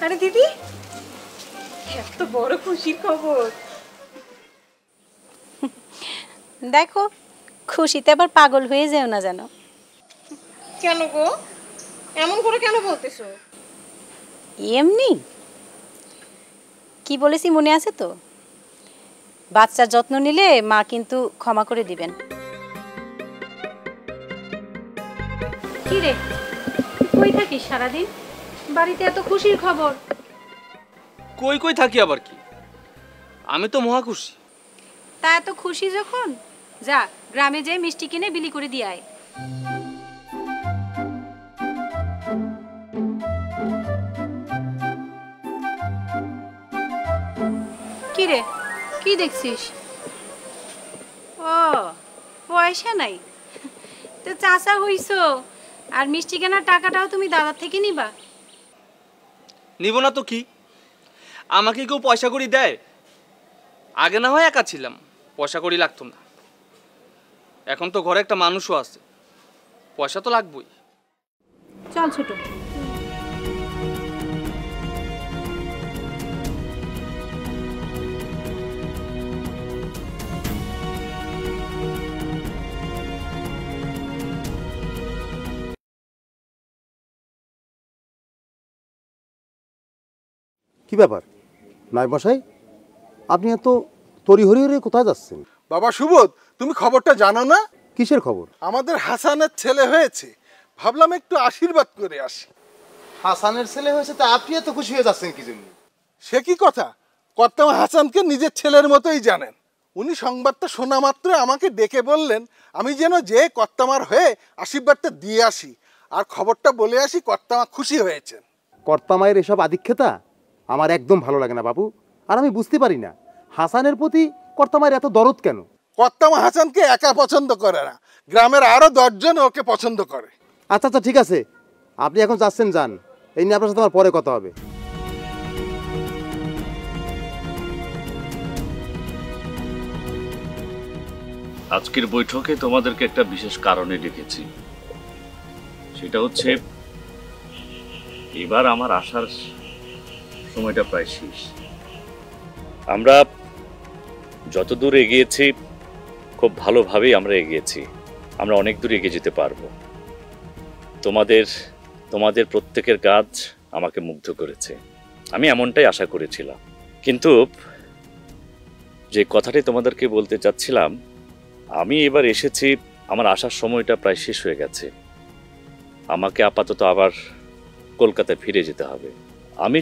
আরে দিদি, এত বড় খুশির খবর! দেখো, খুশিতে আবার পাগল হয়ে যেও না যেন। কেন গো, এমন করে কেন বলতেছো? এমনি কি বলেছি মনে আছে তো? বাচ্চার যত্ন নিলে মা কিন্তু ক্ষমা করে দিবেন। কি রে, কই থাকিস সারাদিন? বাড়িতে এত খুশির খবর। কই কই থাকি আবার কি, আমি তো মহা খুশি। তা এত খুশি যখন, যা গ্রামে যেয়ে মিষ্টি কিনে বিলি করে দিয়ে আয়। কি রে, কি দেখছিস? ও পয়সা নাই তো চাচা হইছো, আর মিষ্টি কেনার টাকাটাও তুমি দাদার থেকে নিবা? নিব না তো কি, আমাকে কেউ পয়সা করি দেয়? আগে না হয় একা ছিলাম, পয়সা করি লাগতো না। এখন তো ঘরে একটা মানুষও আছে, পয়সা তো লাগবেই। চল ছোট। কি ব্যাপার নাই মশাই, আপনি এত তড়িহড়ি হয়ে কোথায় যাচ্ছেন? বাবা সুবোধ, তুমি খবরটা জানো না? কিসের খবর? আমাদের হাসানের ছেলে হয়েছে, ভাবলাম একটু আশীর্বাদ করে আসি। হাসানের ছেলে হয়েছে তা আপনি এত খুশি হয়ে যাচ্ছেন কি জন্য? সে কি কথা, কর্তামা হাসানকে নিজের ছেলের মতোই জানেন। উনি সংবাদটা শোনা মাত্র আমাকে ডেকে বললেন আমি যেন যে কর্তামার হয়ে আশীর্বাদটা দিয়ে আসি আর খবরটা বলে আসি কর্তামা খুশি হয়েছেন। কর্তামায়ের এসব আদিক্ষেতা আমার একদম ভালো লাগে না বাবু। আর আমি বুঝতে পারি না হাসানের প্রতি কর্তামায়ের এত দরদ কেন। কর্তামা হাসানকে একা পছন্দ করে না, গ্রামের আরো 10 জন ওকে পছন্দ করে। আচ্ছা আচ্ছা ঠিক আছে, আপনি এখন যাচ্ছেন যান, এই নিয়ে আপনার সাথে আমার পরে কথা হবে। আজকের বৈঠকে তোমাদেরকে একটা বিশেষ কারণে ডেকেছি। সেটা হচ্ছে এবার আমার আসার সময়টা প্রায় শেষ। আমরা যতদূর এগিয়েছি খুব ভালোভাবেই আমরা এগিয়েছি, আমরা অনেক দূর এগিয়ে যেতে পারবো। তোমাদের প্রত্যেকের কাজ আমাকে মুগ্ধ করেছে, আমি এমনটাই আশা করেছিলাম। কিন্তু যে কথাটি তোমাদেরকে বলতে চাচ্ছিলাম, আমি এবার এসেছি, আমার আসার সময়টা প্রায় শেষ হয়ে গেছে। আমাকে আপাতত আবার কলকাতায় ফিরে যেতে হবে। আমি